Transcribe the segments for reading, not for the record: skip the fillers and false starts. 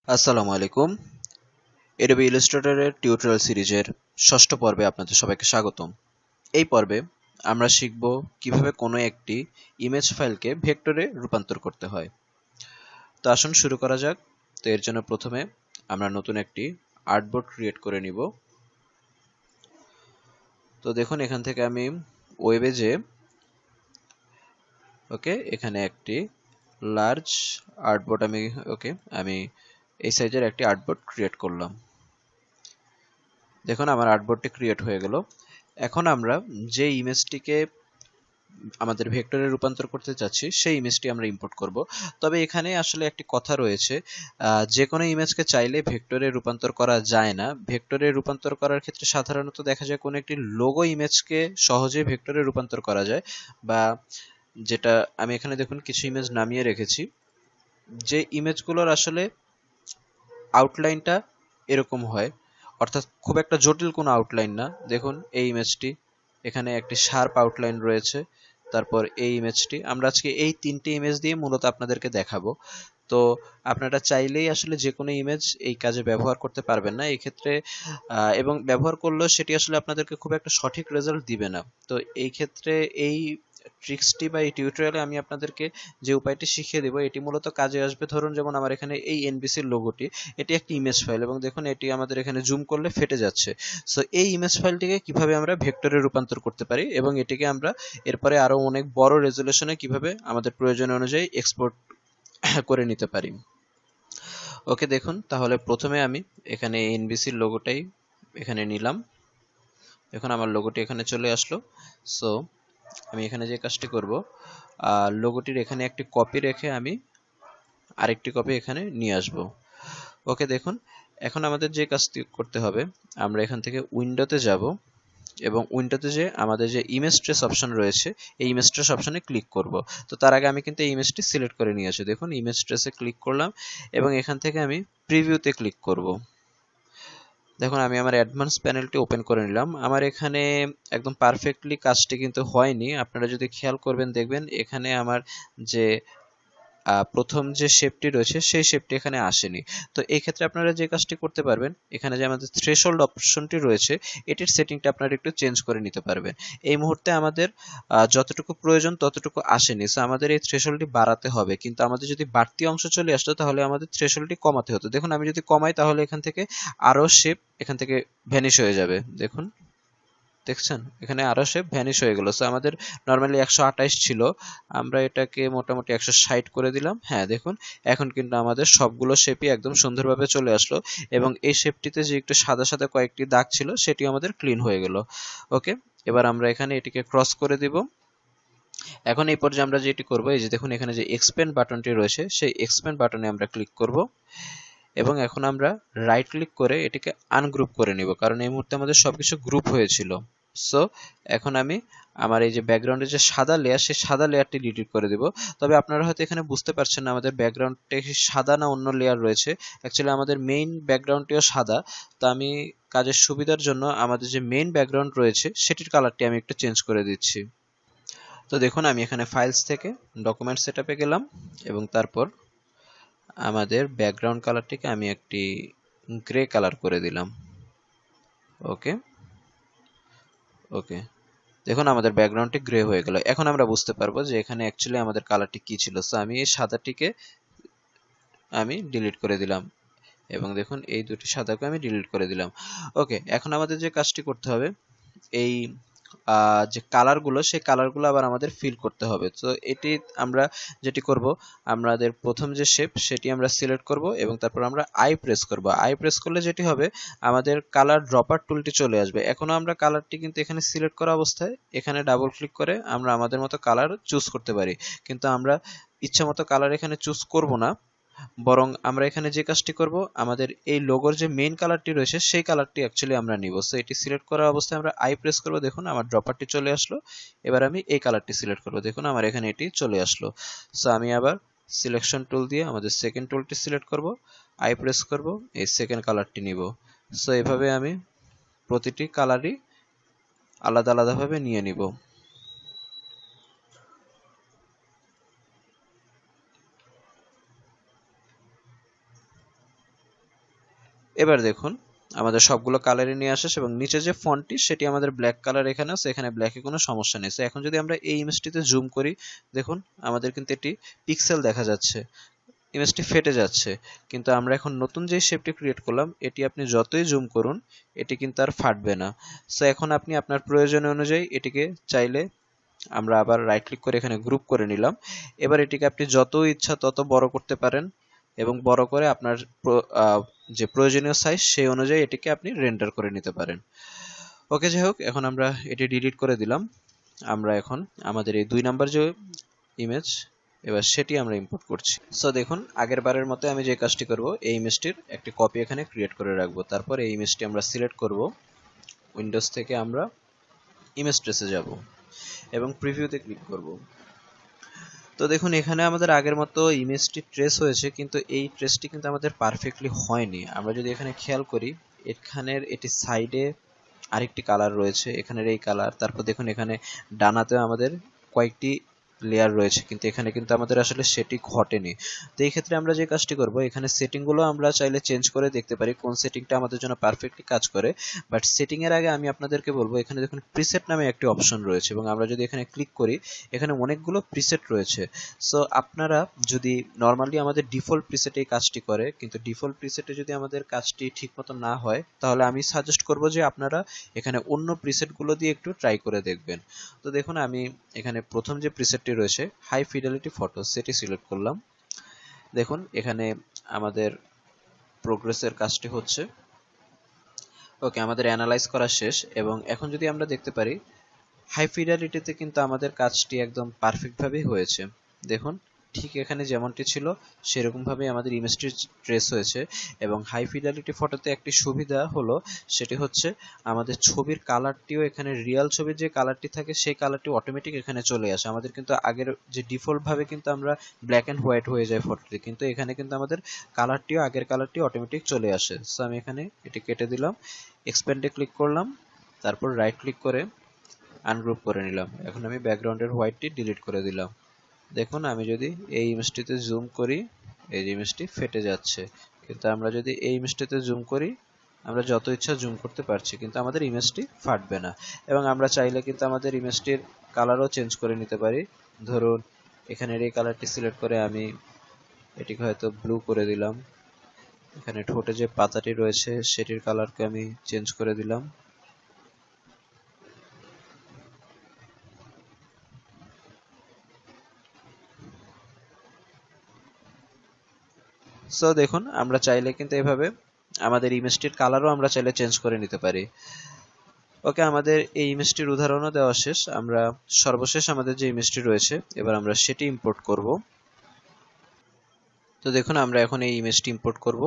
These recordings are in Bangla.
আসসালামু আলাইকুম। Adobe Illustrator এর টিউটোরিয়াল সিরিজের ষষ্ঠ পর্বে আপনাদের সবাইকে স্বাগতম। এই পর্বে আমরা শিখব কিভাবে কোনো একটি ইমেজ ফাইলকে ভেক্টরে রূপান্তর করতে হয়। তো আসুন শুরু করা যাক। তো এর জন্য প্রথমে আমরা নতুন একটি আর্টবোর্ড ক্রিয়েট করে নিব। তো দেখুন এখান থেকে আমি ওয়েবে যেয়ে এখানে একটি লার্জ আর্টবোর্ড আমি এই সাইজের একটি আর্টবোর্ড ক্রিয়েট করলাম। দেখুন আমার আর্টবোর্ডটি ক্রিয়েট হয়ে গেল। এখন আমরা যে ইমেজটিকে আমাদের ভেক্টরে রূপান্তর করতে চাচ্ছি সেই ইমেজটি আমরা ইম্পোর্ট করব। তবে এখানে আসলে একটি কথা রয়েছে, যে কোনো ইমেজকে চাইলে ভেক্টরে রূপান্তর করা যায় না। ভেক্টরে রূপান্তর করার ক্ষেত্রে সাধারণত দেখা যায় কোনো একটি লোগো ইমেজকে সহজে ভেক্টরে রূপান্তর করা যায়, বা যেটা আমি এখানে দেখুন কিছু ইমেজ নামিয়ে রেখেছি, যে ইমেজগুলোর আসলে আউটলাইনটা এরকম হয়, অর্থাৎ খুব একটা জটিল কোনো আউটলাইন না। দেখুন এই ইমেজটি, এখানে একটি শার্প আউটলাইন রয়েছে। তারপর এই ইমেজটি, আমরা আজকে এই তিনটে ইমেজ দিয়ে মূলত আপনাদেরকে দেখাবো। তো আপনারা চাইলেই আসলে যে কোনো ইমেজ এই কাজে ব্যবহার করতে পারবেন না এই ক্ষেত্রে, এবং ব্যবহার করলেও সেটি আসলে আপনাদেরকে খুব একটা সঠিক রেজাল্ট দিবে না। তো এই ক্ষেত্রে এই ট্রিক্সটি বা এই টিউটোরিয়ালে আমি আপনাদেরকে যে উপায়টি শিখিয়ে দেবো এটি মূলত কাজে আসবে। ধরুন যেমন আমার এখানে এই এনবিসির লোগোটি, এটি একটি ইমেজ ফাইল এবং দেখুন এটি আমাদের এখানে জুম করলে ফেটে যাচ্ছে। সো এই ইমেজ ফাইলটিকে কিভাবে আমরা ভেক্টরে রূপান্তর করতে পারি এবং এটিকে আমরা এরপরে আরো অনেক বড় রেজুলেশনে কিভাবে আমাদের প্রয়োজন অনুযায়ী এক্সপোর্ট করে নিতে পারি। দেখুন তাহলে প্রথমে আমি এখানে এনবিসির লোগোটাই এখানে নিলাম। দেখুন আমার লোগোটি এখানে চলে আসলো। সো আমি এখানে যে কাজটি করব, লোগোটির এখানে একটি কপি রেখে আমি আরেকটি কপি এখানে নিয়ে আসব। দেখুন এখন আমাদের যে কাজটি করতে হবে, আমরা এখান থেকে উইন্ডোতে যাব এবং উইন্ডোতে যে আমাদের যে ইমেজ ট্রেস অপশন রয়েছে এই ইমেজ ট্রেস অপশনে ক্লিক করব। তো তার আগে আমি কিন্তু এই ইমেজটি সিলেক্ট করে নিয়ে আসি। দেখুন ইমেজ ট্রেসে ক্লিক করলাম এবং এখান থেকে আমি প্রিভিউতে ক্লিক করব। দেখুন আমি আমার অ্যাডভান্স প্যানেলটি ওপেন করে নিলাম। আমার এখানে একদম পারফেক্টলি কাজটি কিন্তু হয়নি। আপনারা যদি খেয়াল করবেন দেখবেন এখানে আমার যে প্রথম যে শেপটি রয়েছে সেই শেপটি এখানে আসেনি। তো এই ক্ষেত্রে আপনারা যে কাজটি করতে পারবেন, এখানে যে আমাদের থ্রেশহোল্ড অপশনটি রয়েছে এটির সেটিংটা আপনারা একটু চেঞ্জ করে নিতে পারবেন। এই মুহূর্তে আমাদের যতটুকু প্রয়োজন ততটুকু আসেনি, সো আমাদের এই থ্রেশহোল্ডটি বাড়াতে হবে। কিন্তু আমাদের যদি বাড়তি অংশ চলে আসতো তাহলে আমাদের থ্রেশহোল্ডটি কমাতে হতো। দেখুন আমি যদি কমাই তাহলে এখান থেকে আরো শেপ এখান থেকে ভ্যানিশ হয়ে যাবে। দেখুন দেখছেন এখানে আরো শেপ ভ্যানিশ হয়ে গেল। সো আমাদের নরমালি 128 ছিল, আমরা এটাকে মোটামুটি 160 করে দিলাম। হ্যাঁ দেখুন এখন কিন্তু আমাদের সবগুলো শেপই একদম সুন্দরভাবে চলে আসলো এবং এই শেপটিতে যে একটু সাদা সাদা কয়েকটি দাগ ছিল সেটি আমাদের ক্লিন হয়ে গেল। এবার আমরা এখানে এটিকে ক্রস করে দিব। এখন এই পর্যায়ে আমরা যেটি করব, এই যে দেখুন এখানে যে এক্সপ্যান্ড বাটনটি রয়েছে সেই এক্সপ্যান্ড বাটনে আমরা ক্লিক করব এবং এখন আমরা রাইট ক্লিক করে এটিকে আনগ্রুপ করে নিব, কারণ এই মুহূর্তে আমাদের সবকিছু গ্রুপ হয়েছিল। সো এখন আমি আমার এই যে ব্যাকগ্রাউন্ডের যে সাদা লেয়ার সেই সাদা লেয়ারটি ডিলিট করে দেব। তবে আপনারা হয়তো এখানে বুঝতে পারছেন না আমাদের ব্যাকগ্রাউন্ডটা সাদা না অন্য লেয়ার রয়েছে। অ্যাকচুয়ালি আমাদের মেইন ব্যাকগ্রাউন্ডটিও সাদা। তো আমি কাজের সুবিধার জন্য আমাদের যে মেইন ব্যাকগ্রাউন্ড রয়েছে সেটির কালারটি আমি একটু চেঞ্জ করে দিচ্ছি। তো দেখুন আমি এখানে ফাইলস থেকে ডকুমেন্ট সেটআপে গেলাম এবং তারপর আমাদের ব্যাকগ্রাউন্ড কালারটিকে আমি একটি গ্রে কালার করে দিলাম। ওকে ওকে দেখুন আমাদের ব্যাকগ্রাউন্ডটি গ্রে হয়ে গেল। এখন আমরা বুঝতে পারবো যে এখানে অ্যাকচুয়ালি আমাদের কালারটি কি ছিল। সো আমি এই সাদাটিকে আমি ডিলিট করে দিলাম এবং দেখুন এই দুটি সাদাকে আমি ডিলিট করে দিলাম। এখন আমাদের যে কাজটি করতে হবে, এই যে কালারগুলো সেই কালারগুলো আবার আমাদের ফিল করতে হবে। তো এটি আমরা যেটি করব, আমাদের প্রথম যে শেপ সেটি আমরা সিলেক্ট করব এবং তারপর আমরা আই প্রেস করব। আই প্রেস করলে যেটি হবে আমাদের কালার ড্রপার টুলটি চলে আসবে। এখনো আমরা কালারটি কিন্তু এখানে সিলেক্ট করা অবস্থায় এখানে ডাবল ক্লিক করে আমরা আমাদের মতো কালার চুজ করতে পারি, কিন্তু আমরা ইচ্ছা মতো কালার এখানে চুজ করব না, বরং আমরা এখানে যে কাজটি করব আমাদের এই লোগোর যে মেইন কালারটি রয়েছে সেই কালারটি অ্যাকচুয়ালি আমরা নিব। সো এটি সিলেক্ট করা অবস্থায় আমরা আই প্রেস করব, দেখুন আমার ড্রপারটি চলে আসলো। এবার আমি এই কালারটি সিলেক্ট করব, দেখুন আমার এখানে এটি চলে আসলো। সো আমি আবার সিলেকশন টুল দিয়ে আমাদের সেকেন্ড টুলটি সিলেক্ট করব, আই প্রেস করব, এই সেকেন্ড কালারটি নিব। সো এভাবে আমি প্রতিটি কালারই আলাদা আলাদাভাবে নিয়ে নিব। এবার দেখুন আমাদের সবগুলো কালারে নিয়ে আসে এবং নিচে যে ফন্টটি সেটি আমাদের ব্ল্যাক কালার এখানে আছে, এখানে ব্ল্যাকে কোনো সমস্যা নেই। এখন যদি আমরা এই ইমেজটিতে জুম করি, দেখুন আমাদের কিন্তু এটি পিক্সেল দেখা যাচ্ছে, ইমেজটি ফেটে যাচ্ছে। কিন্তু আমরা এখন নতুন যে শেপটি ক্রিয়েট করলাম, এটি আপনি যতই জুম করুন এটি কিন্তু আর ফাটবে না। এখন আপনি আপনার প্রয়োজন অনুযায়ী এটিকে চাইলে, আমরা আবার রাইট ক্লিক করে এখানে গ্রুপ করে নিলাম। এবার এটিকে আপনি যত ইচ্ছা তত বড় করতে পারেন এবং বড় করে আপনার যে প্রয়োজনীয় সাইজ সেই অনুযায়ী এটিকে আপনি রেন্ডার করে নিতে পারেন। ওকে, যাই হোক, এখন আমরা এটি ডিলিট করে দিলাম। আমরা এখন আমাদের এই 2 নাম্বার যে ইমেজ, এবার সেটি আমরা ইম্পোর্ট করছি। দেখুন আগের বারের মতো আমি যে কাজটি করব, এই ইমেজটির একটি কপি এখানে ক্রিয়েট করে রাখবো। তারপর এই ইমেজটি আমরা সিলেক্ট করব, উইন্ডোজ থেকে আমরা ইমেজ ট্রেসে যাব এবং প্রিভিউতে ক্লিক করব। তো দেখুন এখানে আমাদের আগের মতো ইমেজটি ট্রেস হয়েছে, কিন্তু এই ট্রেসটি কিন্তু আমাদের পারফেক্টলি হয়নি। আমরা যদি এখানে খেয়াল করি, এখানের এটি সাইডে আরেকটি কালার রয়েছে, এখানের এই কালার, তারপর দেখুন এখানে ডানাতেও আমাদের কয়েকটি লেয়ার রয়েছে, কিন্তু এখানে কিন্তু আমাদের আসলে সেটি ঘটেনি। তো এই ক্ষেত্রে আমরা যে কাজটি করব, এখানে সেটিংগুলো আমরা চাইলে চেঞ্জ করে দেখতে পারি কোন সেটিংটা আমাদের জন্য পারফেক্টলি কাজ করে। বাট সেটিং এর আগে আমি আপনাদেরকে বলবো, এখানে দেখুন প্রিসেট নামে একটি অপশন রয়েছে এবং আমরা যদি এখানে ক্লিক করি, এখানে অনেকগুলো প্রিসেট রয়েছে। আপনারা যদি নর্মালি আমাদের ডিফল্ট প্রিসেটে এই কাজটি করে, কিন্তু ডিফল্ট প্রিসেটে যদি আমাদের কাজটি ঠিকমতো না হয়, তাহলে আমি সাজেস্ট করব যে আপনারা এখানে অন্য প্রিসেটগুলো দিয়ে একটু ট্রাই করে দেখবেন। তো দেখুন আমি এখানে প্রথম যে প্রিসেটটি রয়েছে হাই ফিডেলিটি ফটো, সেটি সিলেক্ট করলাম। দেখুন এখানে আমাদের প্রোগ্রেসের কাজটি হচ্ছে। ওকে, আমাদের অ্যানালাইজ করা শেষ এবং এখন যদি আমরা দেখতে পারি হাই ফিডেলিটিতে কিন্তু আমাদের কাজটি একদম পারফেক্টভাবেই হয়েছে। দেখুন ঠিক এখানে যেমনটি ছিল সেরকমভাবেই আমাদের ইমেজটি ট্রেস হয়েছে। এবং হাই ফিডেলিটি ফটোতে একটি সুবিধা হলো, সেটি হচ্ছে আমাদের ছবির কালারটিও এখানে রিয়েল ছবির যে কালারটি থাকে সেই কালারটি অটোমেটিক এখানে চলে আসে। আমাদের কিন্তু আগের যে ডিফল্টভাবে কিন্তু আমরা ব্ল্যাক অ্যান্ড হোয়াইট হয়ে যায় ফটোটি, কিন্তু এখানে কিন্তু আমাদের কালারটিও আগের কালারটি অটোমেটিক চলে আসে। আমি এখানে এটি কেটে দিলাম, এক্সপ্যান্ডে ক্লিক করলাম, তারপর রাইট ক্লিক করে আনগ্রুপ করে নিলাম। এখন আমি ব্যাকগ্রাউন্ডের হোয়াইটটি ডিলিট করে দিলাম। দেখুন আমি যদি এই ইমেজটিতে জুম করি, এই ইমেজটি ফেটে যাচ্ছে, কিন্তু আমরা যদি এই ইমেজটিতে জুম করি, আমরা যত ইচ্ছা জুম করতে পারছি, কিন্তু আমাদের ইমেজটি ফাটবে না। এবং আমরা চাইলে কিন্তু আমাদের ইমেজটির কালারও চেঞ্জ করে নিতে পারি। ধরুন এখানের এই কালারটি সিলেক্ট করে আমি এটিকে হয়তো ব্লু করে দিলাম। এখানে ঠোঁটে যে পাতাটি রয়েছে সেটির কালারকে আমি চেঞ্জ করে দিলাম। দেখুন আমরা চাইলে কিন্তু এভাবে আমাদের ইমেজটির কালারও আমরা চাইলে চেঞ্জ করে নিতে পারি। ওকে, আমাদের এই ইমেজটির উদাহরণও দেওয়া শেষ। আমরা সর্বশেষ আমাদের যে ইমেজটি রয়েছে এবার আমরা সেটি ইম্পোর্ট করব। তো দেখুন আমরা এখন এই ইমেজটি ইম্পোর্ট করব।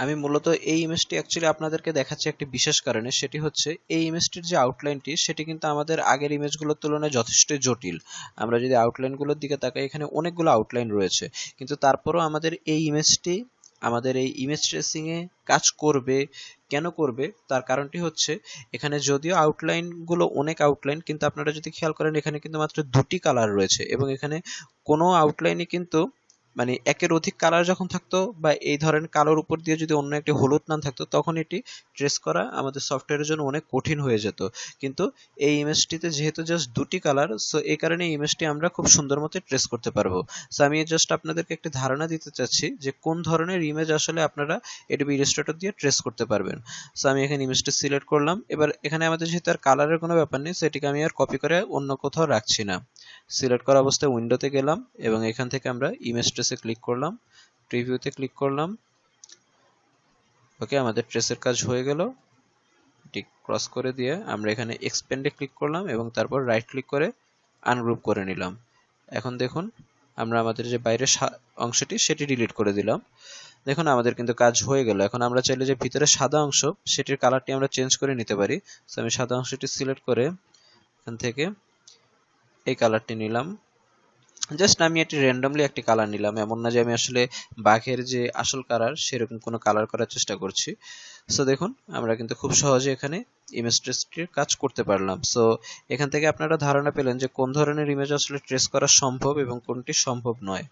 আমি মূলত এই ইমেজটি অ্যাকচুয়ালি আপনাদেরকে দেখাচ্ছি একটি বিশেষ কারণে, সেটি হচ্ছে এই ইমেজটির যে আউটলাইনটি সেটি কিন্তু আমাদের আগের ইমেজগুলোর তুলনায় যথেষ্ট জটিল। আমরা যদি আউটলাইনগুলোর দিকে তাকাই, এখানে অনেকগুলো আউটলাইন রয়েছে, কিন্তু তারপরেও আমাদের এই ইমেজটি আমাদের এই ইমেজ ট্রেসিং এ কাজ করবে। কেন করবে তার কারণটি হচ্ছে, এখানে যদিও আউটলাইনগুলো অনেক আউটলাইন, কিন্তু আপনারা যদি খেয়াল করেন এখানে কিন্তু মাত্র 2টি কালার রয়েছে এবং এখানে কোনো আউটলাইনই কিন্তু মানে একের অধিক কালার যখন থাকতো বা এই ধরনের কালোর উপর দিয়ে যদি অন্য একটি হলুদ নাম থাকতো, তখন এটি ট্রেস করা আমাদের সফটওয়্যারের জন্য অনেক কঠিন হয়ে যেত। কিন্তু এই ইমেজটিতে যেহেতু জাস্ট 2টি কালার, এই কারণে এই ইমেজটি আমরা খুব সুন্দর মতো ট্রেস করতে পারবো। আমি জাস্ট আপনাদেরকে একটি ধারণা দিতে চাচ্ছি যে কোন ধরনের ইমেজ আসলে আপনারা Adobe Illustrator দিয়ে ট্রেস করতে পারবেন। আমি এখানে ইমেজটি সিলেক্ট করলাম। এবার এখানে আমাদের যেহেতু আর কালারের কোনো ব্যাপার নেই, এটিকে আমি আর কপি করে অন্য কোথাও রাখছি না। সিলেক্ট করা অবস্থায় উইন্ডোতে গেলাম এবং এখান থেকে আমরা ইমেজ ট্রেসে ক্লিক করলাম, প্রিভিউতে ক্লিক করলাম। ওকে, আমাদের ট্রেসের কাজ হয়ে গেল। এটি ক্রস করে দিয়ে আমরা এখানে এক্সপ্যান্ডে ক্লিক করলাম এবং তারপর রাইট ক্লিক করে আনগ্রুপ করে নিলাম। এখন দেখুন আমরা আমাদের যে বাইরের অংশটি সেটি ডিলিট করে দিলাম। দেখুন আমাদের কিন্তু কাজ হয়ে গেল। এখন আমরা চাইলে যে ভিতরে সাদা অংশ সেটির কালারটি আমরা চেঞ্জ করে নিতে পারি। আমি সাদা অংশটি সিলেক্ট করে এখান থেকে এই কালারটি নিলাম। জাস্ট আমি এটি র্যান্ডমলি একটি কালার নিলাম, এমন না যে আমি আসলে বাঘের যে আসল কালার সেরকম কোনো কালার করার চেষ্টা করছি। সো দেখুন আমরা কিন্তু খুব সহজে এখানে ইমেজ ট্রেসটির কাজ করতে পারলাম। সো এখান থেকে আপনারা ধারণা পেলেন যে কোন ধরনের ইমেজ আসলে ট্রেস করা সম্ভব এবং কোনটি সম্ভব নয়।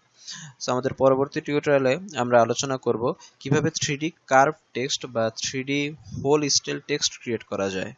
সো আমাদের পরবর্তী টিউটোরিয়ালে আমরা আলোচনা করব কিভাবে 3D কার্ভ টেক্সট বা 3D whole style text create করা যায়।